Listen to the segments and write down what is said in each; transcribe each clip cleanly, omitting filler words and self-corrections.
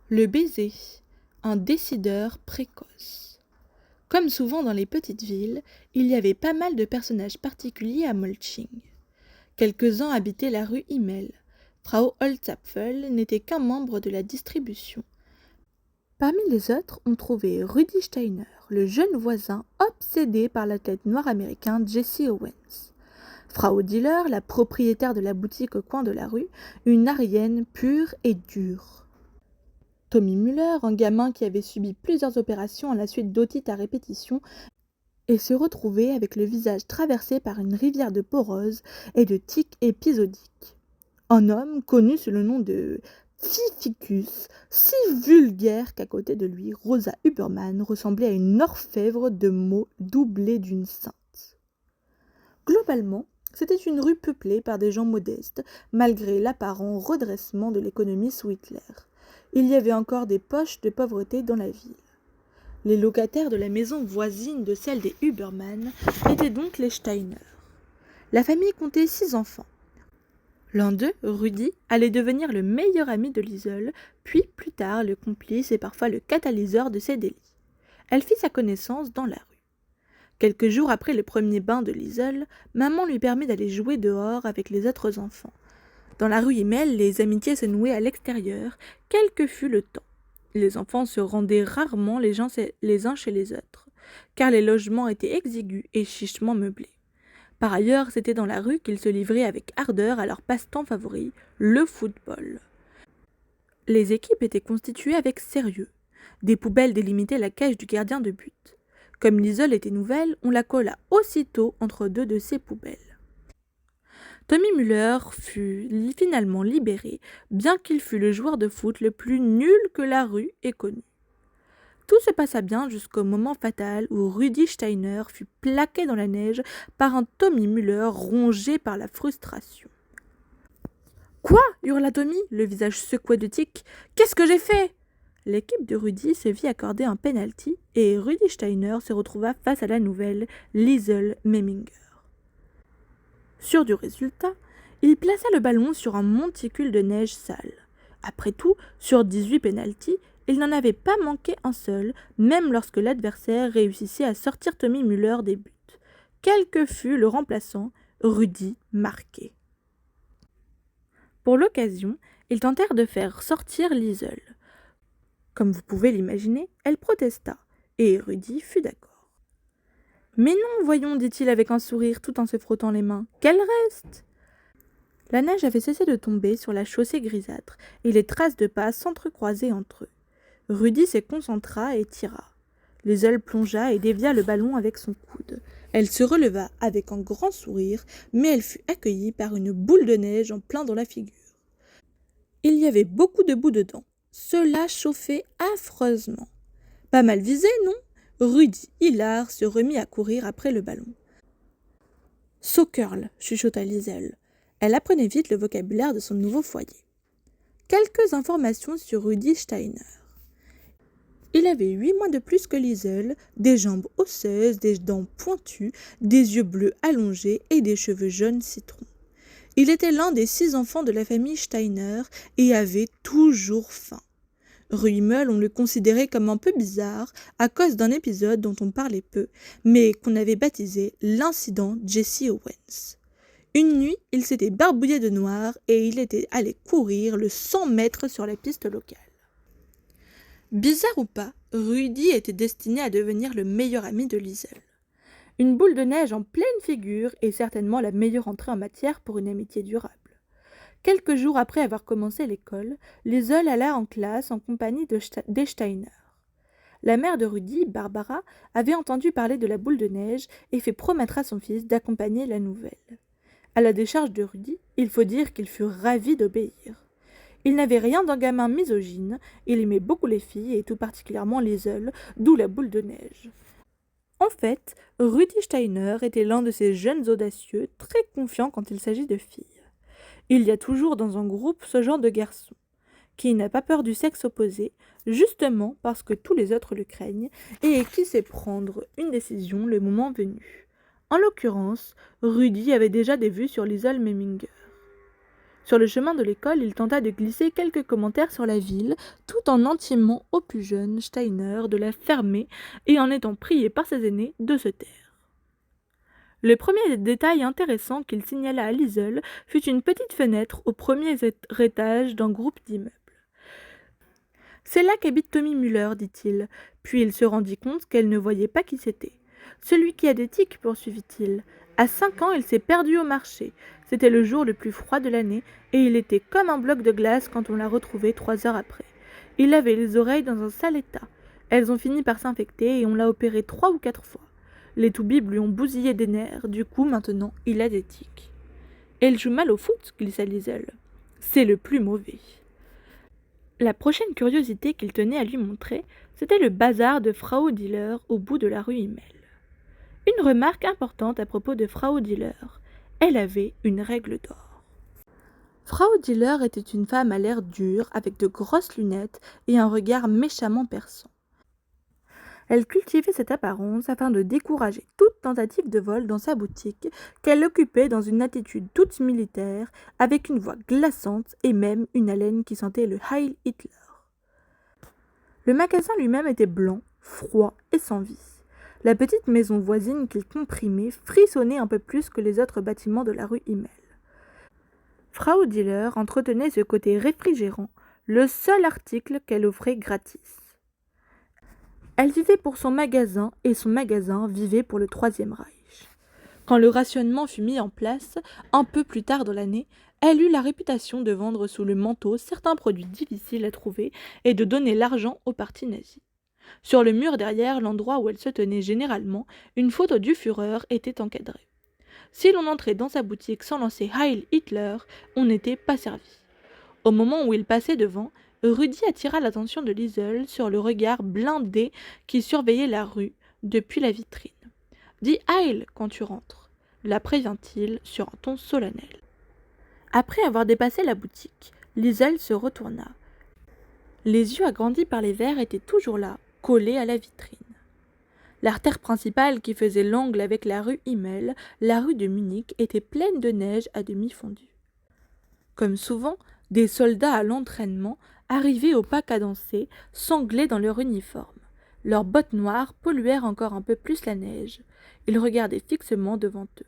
Le baiser, un décideur précoce. Comme souvent dans les petites villes, il y avait pas mal de personnages particuliers à Molching. Quelques-uns habitaient la rue Himmel. Frau Holzapfel n'était qu'un membre de la distribution. Parmi les autres, on trouvait Rudi Steiner, le jeune voisin obsédé par la tête noire américain Jesse Owens. Frau Diller, la propriétaire de la boutique au coin de la rue, une Arienne pure et dure. Tommy Müller, un gamin qui avait subi plusieurs opérations à la suite d'otites à répétition et se retrouvait avec le visage traversé par une rivière de porose et de tics épisodiques. Un homme connu sous le nom de Pfifficus, si vulgaire qu'à côté de lui, Rosa Huberman ressemblait à une orfèvre de mots doublée d'une sainte. Globalement, c'était une rue peuplée par des gens modestes, malgré l'apparent redressement de l'économie sous Hitler. Il y avait encore des poches de pauvreté dans la ville. Les locataires de la maison voisine de celle des Huberman étaient donc les Steiner. La famille comptait 6 enfants. L'un d'eux, Rudi, allait devenir le meilleur ami de Liesel, puis plus tard le complice et parfois le catalyseur de ses délits. Elle fit sa connaissance dans la rue. Quelques jours après le premier bain de Liesel, maman lui permit d'aller jouer dehors avec les autres enfants. Dans la rue Himmel, les amitiés se nouaient à l'extérieur, quel que fût le temps. Les enfants se rendaient rarement les uns chez les autres, car les logements étaient exigus et chichement meublés. Par ailleurs, c'était dans la rue qu'ils se livraient avec ardeur à leur passe-temps favori, le football. Les équipes étaient constituées avec sérieux. Des poubelles délimitaient la cage du gardien de but. Comme l'isole était nouvelle, on la colla aussitôt entre deux de ces poubelles. Tommy Müller fut finalement libéré, bien qu'il fût le joueur de foot le plus nul que la rue ait connu. Tout se passa bien jusqu'au moment fatal où Rudi Steiner fut plaqué dans la neige par un Tommy Müller rongé par la frustration. « Quoi » hurla Tommy, le visage secoué de tics. « Qu'est-ce que j'ai fait ?» L'équipe de Rudi se vit accorder un penalty et Rudi Steiner se retrouva face à la nouvelle Liesel Memminger. Sûr du résultat, il plaça le ballon sur un monticule de neige sale. Après tout, sur 18 pénaltys, il n'en avait pas manqué un seul, même lorsque l'adversaire réussissait à sortir Tommy Müller des buts. Quel que fût le remplaçant, Rudi marquait. Pour l'occasion, ils tentèrent de faire sortir Liesel. Comme vous pouvez l'imaginer, elle protesta, et Rudi fut d'accord. « Mais non, voyons, dit-il avec un sourire tout en se frottant les mains. Qu'elle reste !» La neige avait cessé de tomber sur la chaussée grisâtre, et les traces de pas s'entrecroisaient entre eux. Rudi se concentra et tira. Liesel plongea et dévia le ballon avec son coude. Elle se releva avec un grand sourire, mais elle fut accueillie par une boule de neige en plein dans la figure. Il y avait beaucoup de boue dedans. Cela chauffait affreusement. « Pas mal visé, non ?» Rudi, hilar, se remit à courir après le ballon. « Saucurl » chuchota Liesel. Elle apprenait vite le vocabulaire de son nouveau foyer. Quelques informations sur Rudi Steiner. Il avait 8 mois de plus que Liesel, des jambes osseuses, des dents pointues, des yeux bleus allongés et des cheveux jaunes citron. Il était l'un des 6 enfants de la famille Steiner et avait toujours faim. Rue Himmel, on le considérait comme un peu bizarre à cause d'un épisode dont on parlait peu, mais qu'on avait baptisé l'incident Jesse Owens. Une nuit, il s'était barbouillé de noir et il était allé courir le 100 mètres sur la piste locale. Bizarre ou pas, Rudi était destiné à devenir le meilleur ami de Liesel. Une boule de neige en pleine figure est certainement la meilleure entrée en matière pour une amitié durable. Quelques jours après avoir commencé l'école, Liesel alla en classe en compagnie des Steiner. La mère de Rudi, Barbara, avait entendu parler de la boule de neige et fait promettre à son fils d'accompagner la nouvelle. À la décharge de Rudi, il faut dire qu'il fut ravi d'obéir. Il n'avait rien d'un gamin misogyne, il aimait beaucoup les filles et tout particulièrement Liesel, d'où la boule de neige. En fait, Rudi Steiner était l'un de ces jeunes audacieux, très confiants quand il s'agit de filles. Il y a toujours dans un groupe ce genre de garçon, qui n'a pas peur du sexe opposé, justement parce que tous les autres le craignent, et qui sait prendre une décision le moment venu. En l'occurrence, Rudi avait déjà des vues sur Liesel Memminger. Sur le chemin de l'école, il tenta de glisser quelques commentaires sur la ville, tout en intimant au plus jeune Steiner de la fermer et en étant prié par ses aînés de se taire. Le premier détail intéressant qu'il signala à Liesel fut une petite fenêtre au premier étage d'un groupe d'immeubles. « C'est là qu'habite Tommy Müller, dit-il, puis il se rendit compte qu'elle ne voyait pas qui c'était. « Celui qui a des tiques, poursuivit-il. À 5 ans, il s'est perdu au marché. C'était le jour le plus froid de l'année, et il était comme un bloc de glace quand on l'a retrouvé 3 heures après. Il avait les oreilles dans un sale état. Elles ont fini par s'infecter et on l'a opéré 3 ou 4 fois. Les toubibs lui ont bousillé des nerfs, du coup maintenant il a des tiques. Et il joue mal au foot, glissa Liesel. C'est le plus mauvais. La prochaine curiosité qu'il tenait à lui montrer, c'était le bazar de Frau Diller au bout de la rue Himmel. Une remarque importante à propos de Frau Diller. Elle avait une règle d'or. Frau Diller était une femme à l'air dur, avec de grosses lunettes et un regard méchamment perçant. Elle cultivait cette apparence afin de décourager toute tentative de vol dans sa boutique, qu'elle occupait dans une attitude toute militaire, avec une voix glaçante et même une haleine qui sentait le Heil Hitler. Le magasin lui-même était blanc, froid et sans vie. La petite maison voisine qu'il comprimait frissonnait un peu plus que les autres bâtiments de la rue Himmel. Frau Diller entretenait ce côté réfrigérant, le seul article qu'elle offrait gratis. Elle vivait pour son magasin et son magasin vivait pour le Troisième Reich. Quand le rationnement fut mis en place, un peu plus tard dans l'année, elle eut la réputation de vendre sous le manteau certains produits difficiles à trouver et de donner l'argent au parti nazi. Sur le mur derrière l'endroit où elle se tenait généralement, une photo du Führer était encadrée. Si l'on entrait dans sa boutique sans lancer Heil Hitler, on n'était pas servi. Au moment où il passait devant, Rudy attira l'attention de Liesel sur le regard blindé qui surveillait la rue depuis la vitrine. « Dis Heil quand tu rentres », la prévint-il sur un ton solennel. Après avoir dépassé la boutique, Liesel se retourna. Les yeux agrandis par les verres étaient toujours là, collés à la vitrine. L'artère principale qui faisait l'angle avec la rue Himmel, la rue de Munich, était pleine de neige à demi fondue. Comme souvent, des soldats à l'entraînement arrivaient au pas cadencé, sanglés dans leur uniforme. Leurs bottes noires polluèrent encore un peu plus la neige. Ils regardaient fixement devant eux.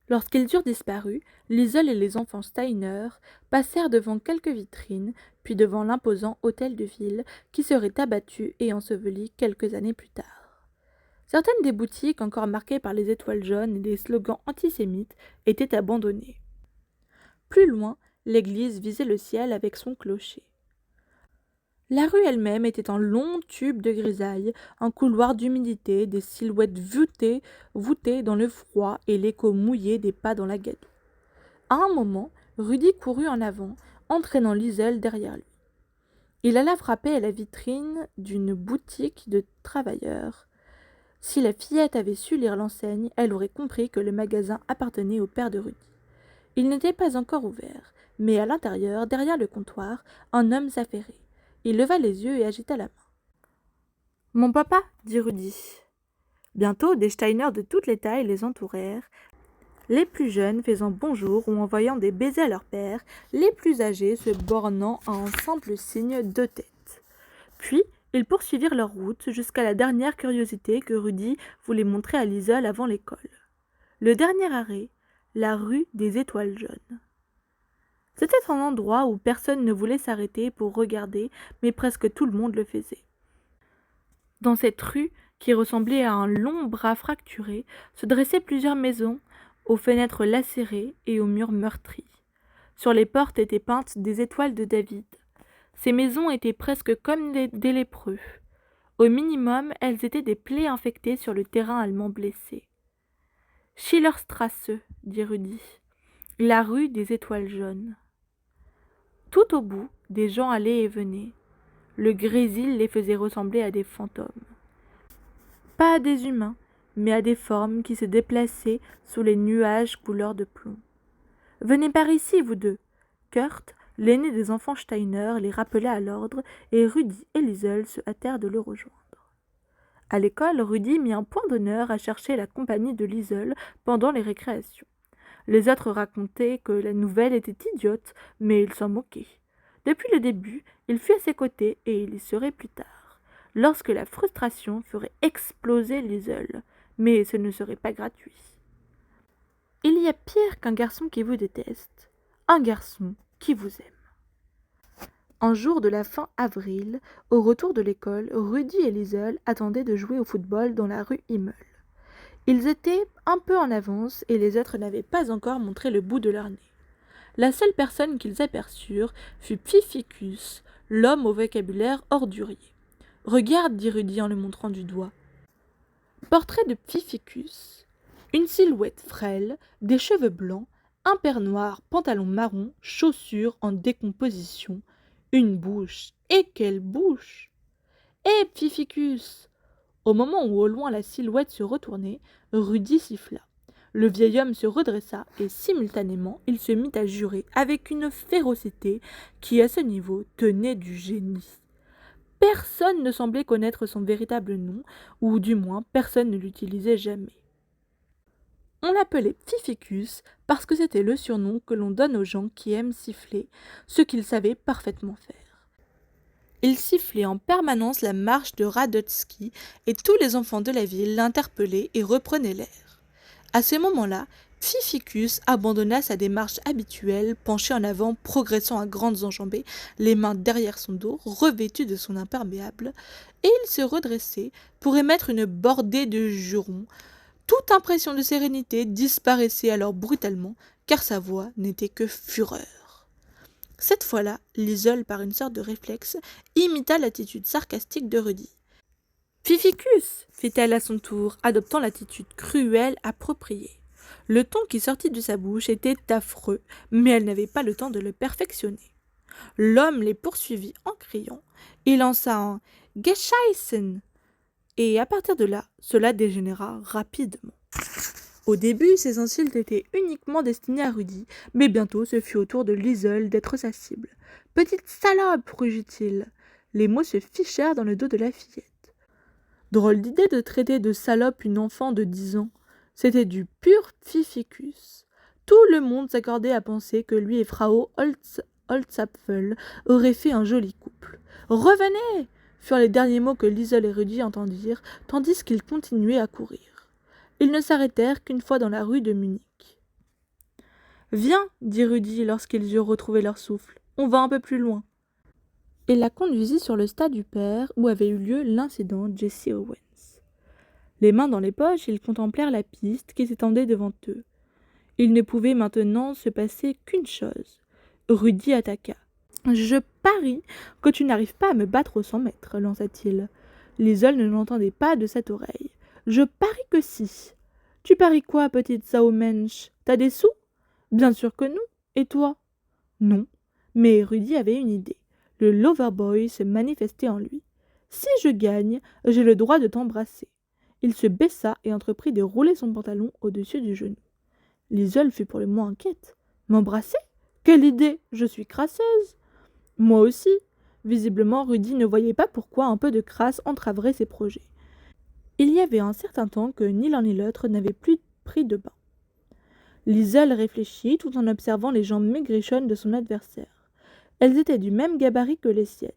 Lorsqu'ils eurent disparu, Liesel et les enfants Steiner passèrent devant quelques vitrines, puis devant l'imposant hôtel de ville qui serait abattu et enseveli quelques années plus tard. Certaines des boutiques, encore marquées par les étoiles jaunes et des slogans antisémites, étaient abandonnées. Plus loin, l'église visait le ciel avec son clocher. La rue elle-même était un long tube de grisaille, un couloir d'humidité, des silhouettes voûtées dans le froid et l'écho mouillé des pas dans la gadoue. À un moment, Rudy courut en avant, entraînant Liesel derrière lui. Il alla frapper à la vitrine d'une boutique de travailleurs. Si la fillette avait su lire l'enseigne, elle aurait compris que le magasin appartenait au père de Rudy. Il n'était pas encore ouvert, mais à l'intérieur, derrière le comptoir, un homme s'affairait. Il leva les yeux et agita la main. « Mon papa, dit Rudy. Bientôt, des Steiner de toutes les tailles les entourèrent, les plus jeunes faisant bonjour ou envoyant des baisers à leur père, les plus âgés se bornant à un simple signe de tête. Puis, ils poursuivirent leur route jusqu'à la dernière curiosité que Rudy voulait montrer à Liesel avant l'école. Le dernier arrêt, la rue des Étoiles jaunes. C'était un endroit où personne ne voulait s'arrêter pour regarder, mais presque tout le monde le faisait. Dans cette rue, qui ressemblait à un long bras fracturé, se dressaient plusieurs maisons, aux fenêtres lacérées et aux murs meurtris. Sur les portes étaient peintes des étoiles de David. Ces maisons étaient presque comme des lépreux. Au minimum, elles étaient des plaies infectées sur le terrain allemand blessé. « Schillerstrasse » dit Rudy. « La rue des Étoiles jaunes. » Tout au bout, des gens allaient et venaient. Le grésil les faisait ressembler à des fantômes. Pas à des humains, mais à des formes qui se déplaçaient sous les nuages couleur de plomb. « Venez par ici, vous deux !» Kurt, l'aîné des enfants Steiner, les rappela à l'ordre, et Rudy et Liesel se hâtèrent de le rejoindre. À l'école, Rudy mit un point d'honneur à chercher la compagnie de Liesel pendant les récréations. Les autres racontaient que la nouvelle était idiote, mais il s'en moquait. Depuis le début, il fut à ses côtés et il y serait plus tard, lorsque la frustration ferait exploser Liesel, mais ce ne serait pas gratuit. Il y a pire qu'un garçon qui vous déteste, un garçon qui vous aime. Un jour de la fin avril, au retour de l'école, Rudy et Liesel attendaient de jouer au football dans la rue Himmel. Ils étaient un peu en avance et les autres n'avaient pas encore montré le bout de leur nez. La seule personne qu'ils aperçurent fut Pfiffikus, l'homme au vocabulaire ordurier. « Regarde, dit Rudy en le montrant du doigt. Portrait de Pfiffikus. Une silhouette frêle, des cheveux blancs, un père noir, pantalon marron, chaussures en décomposition, une bouche. Et quelle bouche! Hé, Pfiffikus! Au moment où au loin la silhouette se retournait, Rudy siffla. Le vieil homme se redressa et simultanément il se mit à jurer avec une férocité qui à ce niveau tenait du génie. Personne ne semblait connaître son véritable nom, ou du moins personne ne l'utilisait jamais. On l'appelait Pfiffikus parce que c'était le surnom que l'on donne aux gens qui aiment siffler, ce qu'ils savaient parfaitement faire. Il sifflait en permanence la marche de Radotsky et tous les enfants de la ville l'interpellaient et reprenaient l'air. À ce moment-là, Pfiffikus abandonna sa démarche habituelle, penché en avant, progressant à grandes enjambées, les mains derrière son dos, revêtu de son imperméable, et il se redressait pour émettre une bordée de jurons. Toute impression de sérénité disparaissait alors brutalement, car sa voix n'était que fureur. Cette fois-là, Liesel, par une sorte de réflexe, imita l'attitude sarcastique de Rudy. « Pfiffikus !» fit-elle à son tour, adoptant l'attitude cruelle appropriée. Le ton qui sortit de sa bouche était affreux, mais elle n'avait pas le temps de le perfectionner. L'homme les poursuivit en criant. Il lança un « Gescheissen !» et à partir de là, cela dégénéra rapidement. Au début, ces insultes étaient uniquement destinées à Rudy, mais bientôt ce fut au tour de Liesel d'être sa cible. « Petite salope !» rugit-il. Les mots se fichèrent dans le dos de la fillette. Drôle d'idée de traiter de salope une enfant de 10 ans. C'était du pur Pfiffikus. Tout le monde s'accordait à penser que lui et Frau Holzapfel auraient fait un joli couple. « Revenez !» furent les derniers mots que Liesel et Rudy entendirent, tandis qu'ils continuaient à courir. Ils ne s'arrêtèrent qu'une fois dans la rue de Munich. « Viens, dit Rudy lorsqu'ils eurent retrouvé leur souffle, on va un peu plus loin. » Il la conduisit sur le stade du père où avait eu lieu l'incident Jesse Owens. Les mains dans les poches, ils contemplèrent la piste qui s'étendait devant eux. Il ne pouvait maintenant se passer qu'une chose. Rudy attaqua. « Je parie que tu n'arrives pas à me battre aux 100 mètres, lança-t-il. Liesel ne l'entendait pas de cette oreille. « Je parie que si. Tu paries quoi, petite Saumensch? T'as des sous? Bien sûr que non. Et toi? Non. Mais Rudy avait une idée. Le loverboy se manifestait en lui. Si je gagne, j'ai le droit de t'embrasser. Il se baissa et entreprit de rouler son pantalon au-dessus du genou. Liesel fut pour le moins inquiète. M'embrasser? Quelle idée! Je suis crasseuse. Moi aussi. Visiblement, Rudy ne voyait pas pourquoi un peu de crasse entraverait ses projets. Il y avait un certain temps que ni l'un ni l'autre n'avaient plus pris de bain. Liesel réfléchit tout en observant les jambes maigrichonnes de son adversaire. Elles étaient du même gabarit que les siennes.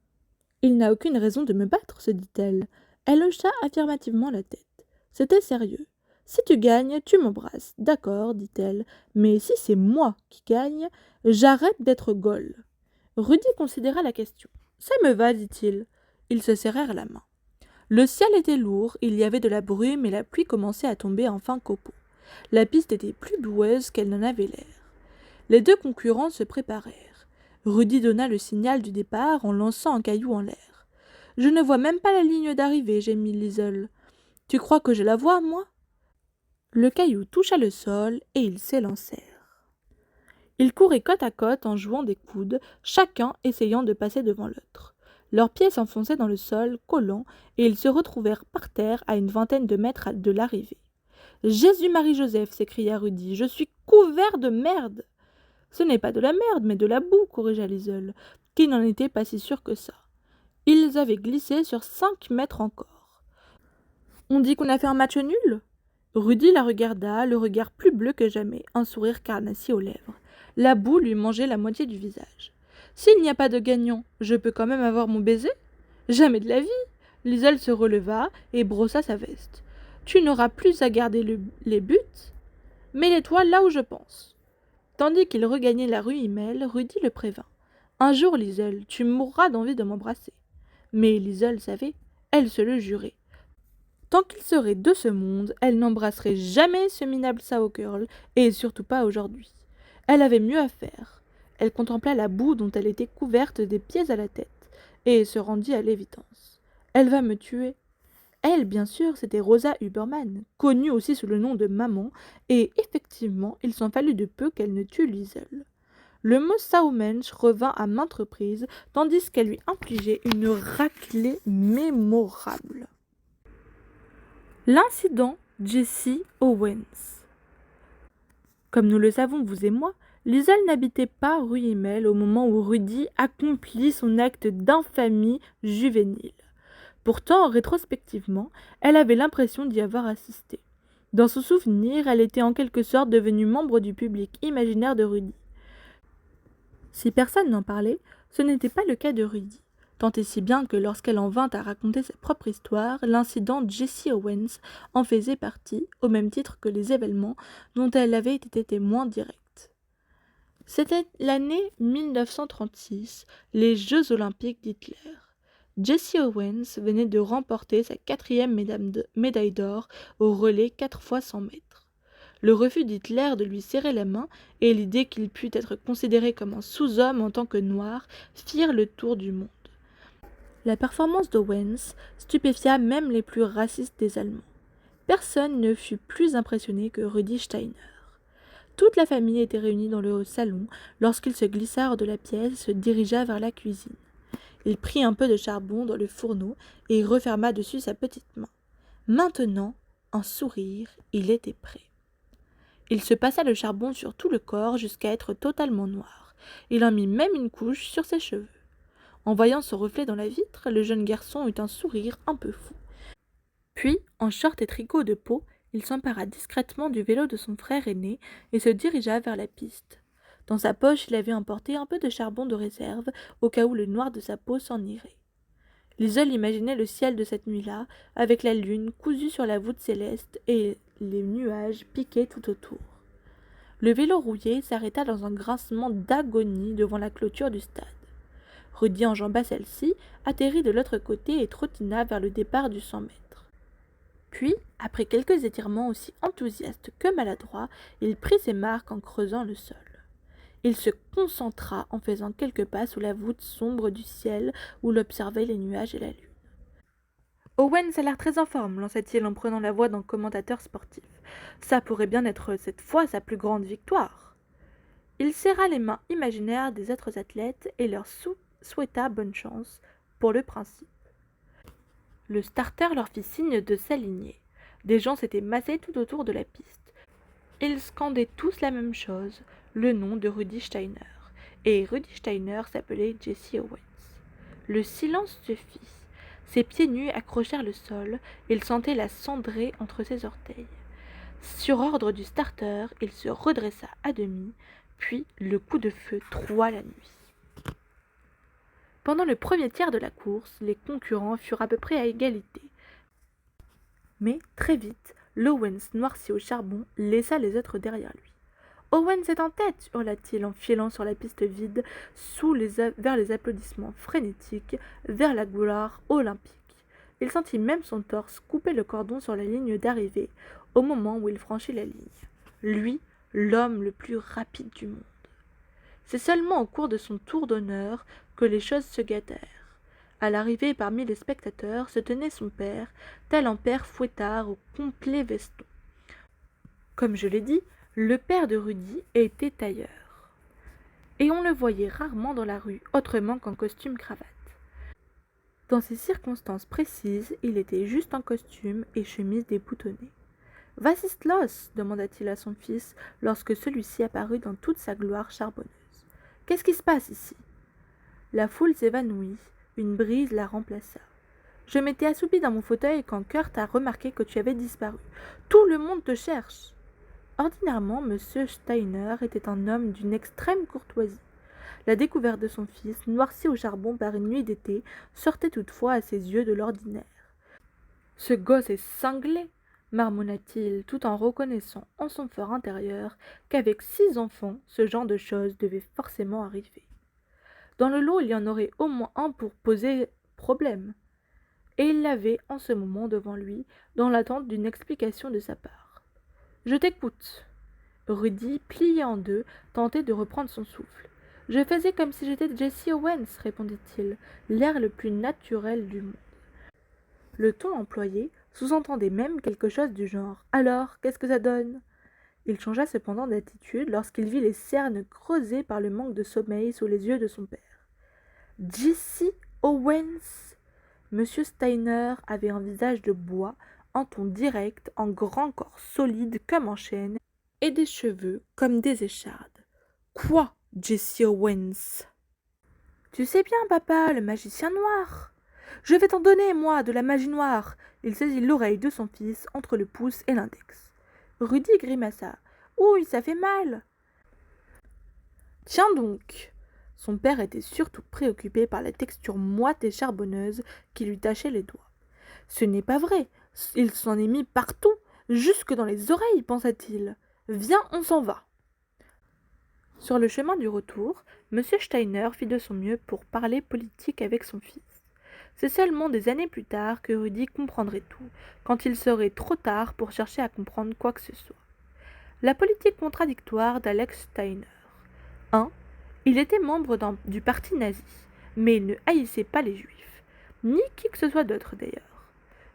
« Il n'a aucune raison de me battre, se dit-elle. Elle hocha affirmativement la tête. C'était sérieux. « Si tu gagnes, tu m'embrasses. D'accord, dit-elle. Mais si c'est moi qui gagne, j'arrête d'être Gaulle. » Rudy considéra la question. « Ça me va, dit-il. » Ils se serrèrent la main. Le ciel était lourd, il y avait de la brume et la pluie commençait à tomber en fin copeaux. La piste était plus boueuse qu'elle n'en avait l'air. Les deux concurrents se préparèrent. Rudy donna le signal du départ en lançant un caillou en l'air. « Je ne vois même pas la ligne d'arrivée, gémit Liesel. Tu crois que je la vois, moi ?» Le caillou toucha le sol et ils s'élancèrent. Ils couraient côte à côte en jouant des coudes, chacun essayant de passer devant l'autre. Leurs pieds s'enfonçaient dans le sol, collants, et ils se retrouvèrent par terre à une vingtaine de mètres de l'arrivée. « Jésus-Marie-Joseph » s'écria Rudy, « je suis couvert de merde !»« Ce n'est pas de la merde, mais de la boue » corrigea Liesel, qui n'en était pas si sûr que ça. Ils avaient glissé sur 5 mètres encore. « On dit qu'on a fait un match nul ?» Rudy la regarda, le regard plus bleu que jamais, un sourire carnassier aux lèvres. La boue lui mangeait la moitié du visage. « S'il n'y a pas de gagnant, je peux quand même avoir mon baiser ? Jamais de la vie !» Liesel se releva et brossa sa veste. « Tu n'auras plus à garder les buts. Mets-les-toi là où je pense. » Tandis qu'il regagnait la rue Himmel, Rudy le prévint. « Un jour, Liesel, tu mourras d'envie de m'embrasser. » Mais Liesel savait, elle se le jurait. Tant qu'il serait de ce monde, elle n'embrasserait jamais ce minable Sauerkerl, et surtout pas aujourd'hui. Elle avait mieux à faire. Elle contempla la boue dont elle était couverte des pieds à la tête, et se rendit à l'évidence. Elle va me tuer. Elle, bien sûr, c'était Rosa Huberman, connue aussi sous le nom de Maman, et effectivement, il s'en fallut de peu qu'elle ne tue Liesel. Le mot Saumensch revint à maintes reprises, tandis qu'elle lui infligeait une raclée mémorable. L'incident Jesse Owens. Comme nous le savons, vous et moi, Liesel n'habitait pas rue Himmel au moment où Rudy accomplit son acte d'infamie juvénile. Pourtant, rétrospectivement, elle avait l'impression d'y avoir assisté. Dans son souvenir, elle était en quelque sorte devenue membre du public imaginaire de Rudy. Si personne n'en parlait, ce n'était pas le cas de Rudy. Tant et si bien que lorsqu'elle en vint à raconter sa propre histoire, l'incident Jesse Owens en faisait partie, au même titre que les événements dont elle avait été témoin direct. C'était l'année 1936, les Jeux olympiques d'Hitler. Jesse Owens venait de remporter sa 4e médaille d'or au relais 4 fois 100 mètres. Le refus d'Hitler de lui serrer la main et l'idée qu'il pût être considéré comme un sous-homme en tant que noir firent le tour du monde. La performance d'Owens stupéfia même les plus racistes des Allemands. Personne ne fut plus impressionné que Rudi Steiner. Toute la famille était réunie dans le salon lorsqu'il se glissa hors de la pièce et se dirigea vers la cuisine. Il prit un peu de charbon dans le fourneau et referma dessus sa petite main. Maintenant, un sourire, il était prêt. Il se passa le charbon sur tout le corps jusqu'à être totalement noir. Il en mit même une couche sur ses cheveux. En voyant son reflet dans la vitre, le jeune garçon eut un sourire un peu fou. Puis, en short et tricot de peau, il s'empara discrètement du vélo de son frère aîné et se dirigea vers la piste. Dans sa poche, il avait emporté un peu de charbon de réserve, au cas où le noir de sa peau s'en irait. Liesel imaginait le ciel de cette nuit-là, avec la lune cousue sur la voûte céleste et les nuages piqués tout autour. Le vélo rouillé s'arrêta dans un grincement d'agonie devant la clôture du stade. Rudy enjamba celle-ci, atterrit de l'autre côté et trottina vers le départ du 100 mètres. Puis, après quelques étirements aussi enthousiastes que maladroits, il prit ses marques en creusant le sol. Il se concentra en faisant quelques pas sous la voûte sombre du ciel où l'observaient les nuages et la lune. « Owens a l'air très en forme, lança-t-il en prenant la voix d'un commentateur sportif. Ça pourrait bien être cette fois sa plus grande victoire. Il serra les mains imaginaires des autres athlètes et leur souhaita bonne chance, pour le principe. Le starter leur fit signe de s'aligner. Des gens s'étaient massés tout autour de la piste. Ils scandaient tous la même chose, le nom de Rudi Steiner. Et Rudi Steiner s'appelait Jesse Owens. Le silence se fit. Ses pieds nus accrochèrent le sol, il sentait la cendrée entre ses orteils. Sur ordre du starter, il se redressa à demi, puis le coup de feu troua la nuit. Pendant le premier tiers de la course, les concurrents furent à peu près à égalité. Mais, très vite, l'Owens noirci au charbon laissa les autres derrière lui. « Owens est en tête !» hurla-t-il en filant sur la piste vide vers les applaudissements frénétiques, vers la gloire olympique. Il sentit même son torse couper le cordon sur la ligne d'arrivée, au moment où il franchit la ligne. Lui, l'homme le plus rapide du monde. C'est seulement au cours de son tour d'honneur que les choses se gâtèrent. À l'arrivée parmi les spectateurs se tenait son père, tel un père fouettard au complet veston. Comme je l'ai dit, le père de Rudy était tailleur. Et on le voyait rarement dans la rue, autrement qu'en costume cravate. Dans ces circonstances précises, il était juste en costume et chemise déboutonnée. « Was ist los ?» demanda-t-il à son fils lorsque celui-ci apparut dans toute sa gloire charbonneuse. « Qu'est-ce qui se passe ici ?» La foule s'évanouit, une brise la remplaça. Je m'étais assoupie dans mon fauteuil quand Kurt a remarqué que tu avais disparu. Tout le monde te cherche. Ordinairement, Monsieur Steiner était un homme d'une extrême courtoisie. La découverte de son fils, noirci au charbon par une nuit d'été, sortait toutefois à ses yeux de l'ordinaire. Ce gosse est cinglé, marmonna-t-il, tout en reconnaissant en son fort intérieur qu'avec 6 enfants, ce genre de choses devait forcément arriver. Dans le lot, il y en aurait au moins un pour poser problème. Et il l'avait en ce moment devant lui, dans l'attente d'une explication de sa part. « Je t'écoute. » Rudy, plié en deux, tentait de reprendre son souffle. « Je faisais comme si j'étais Jesse Owens, répondit-il, l'air le plus naturel du monde. Le ton employé sous-entendait même quelque chose du genre « Alors, qu'est-ce que ça donne ?» Il changea cependant d'attitude lorsqu'il vit les cernes creusées par le manque de sommeil sous les yeux de son père. « Jesse Owens !» Monsieur Steiner avait un visage de bois, un ton direct, un grand corps solide comme en chêne, et des cheveux comme des échardes. « Quoi, Jesse Owens ?»« Tu sais bien, papa, le magicien noir. Je vais t'en donner, moi, de la magie noire. » Il saisit l'oreille de son fils entre le pouce et l'index. Rudy grimaça. « Ouille, ça fait mal !»« Tiens donc !» Son père était surtout préoccupé par la texture moite et charbonneuse qui lui tachait les doigts. « Ce n'est pas vrai, il s'en est mis partout, jusque dans les oreilles, pensa-t-il. Viens, on s'en va. » Sur le chemin du retour, M. Steiner fit de son mieux pour parler politique avec son fils. C'est seulement des années plus tard que Rudy comprendrait tout, quand il serait trop tard pour chercher à comprendre quoi que ce soit. La politique contradictoire d'Alex Steiner. 1. Il était membre du parti nazi, mais il ne haïssait pas les juifs, ni qui que ce soit d'autre d'ailleurs.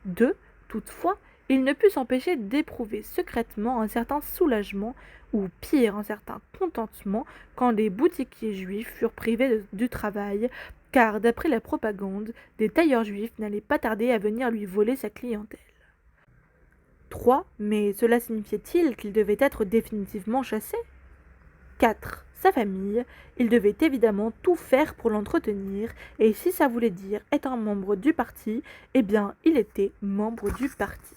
2. Toutefois, il ne put s'empêcher d'éprouver secrètement un certain soulagement, ou pire, un certain contentement, quand les boutiquiers juifs furent privés du travail, car d'après la propagande, des tailleurs juifs n'allaient pas tarder à venir lui voler sa clientèle. 3. Mais cela signifiait-il qu'il devait être définitivement chassé ? 4. Sa famille, il devait évidemment tout faire pour l'entretenir, et si ça voulait dire être un membre du parti, eh bien, il était membre du parti.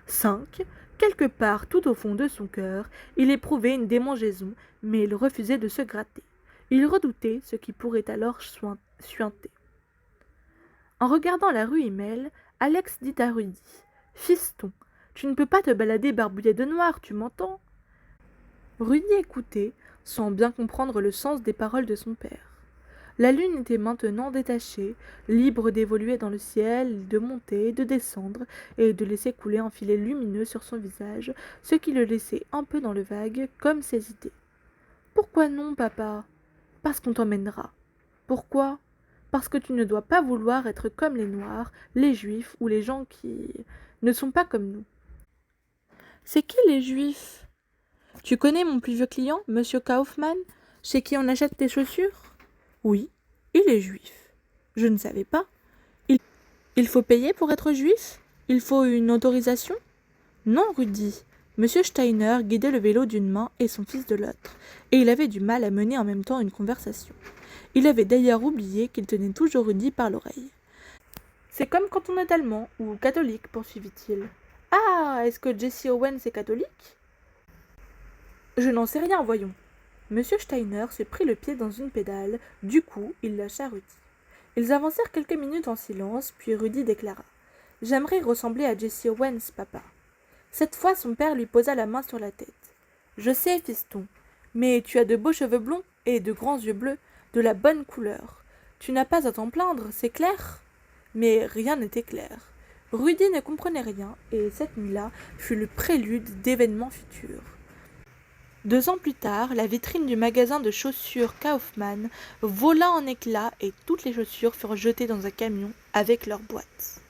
5. Quelque part tout au fond de son cœur, il éprouvait une démangeaison, mais il refusait de se gratter. Il redoutait ce qui pourrait alors suinter. En regardant la rue Himmel, Alex dit à Rudy : « Fiston, tu ne peux pas te balader barbouillé de noir, tu m'entends ?» Rudy écoutait, sans bien comprendre le sens des paroles de son père. La lune était maintenant détachée, libre d'évoluer dans le ciel, de monter, de descendre, et de laisser couler un filet lumineux sur son visage, ce qui le laissait un peu dans le vague, comme ses idées. « Pourquoi non, papa ? » ?»« Parce qu'on t'emmènera. »« Pourquoi ? » ?»« Parce que tu ne dois pas vouloir être comme les Noirs, les Juifs ou les gens qui ne sont pas comme nous. »« C'est qui les Juifs ? Tu connais mon plus vieux client, Monsieur Kaufmann, chez qui on achète tes chaussures ? Oui, il est juif. Je ne savais pas. Il faut payer pour être juif ? Il faut une autorisation ? Non, Rudy. Monsieur Steiner guidait le vélo d'une main et son fils de l'autre, et il avait du mal à mener en même temps une conversation. Il avait d'ailleurs oublié qu'il tenait toujours Rudy par l'oreille. C'est comme quand on est allemand ou catholique, poursuivit-il. Ah, est-ce que Jesse Owens est catholique ? Je n'en sais rien, voyons. Monsieur Steiner se prit le pied dans une pédale, du coup, il lâcha Rudy. Ils avancèrent quelques minutes en silence, puis Rudy déclara : « J'aimerais ressembler à Jesse Owens, papa. » Cette fois, son père lui posa la main sur la tête. « Je sais, fiston, mais tu as de beaux cheveux blonds et de grands yeux bleus, de la bonne couleur. Tu n'as pas à t'en plaindre, c'est clair ?» Mais rien n'était clair. Rudy ne comprenait rien, et cette nuit-là fut le prélude d'événements futurs. 2 ans plus tard, la vitrine du magasin de chaussures Kaufmann vola en éclats et toutes les chaussures furent jetées dans un camion avec leurs boîtes.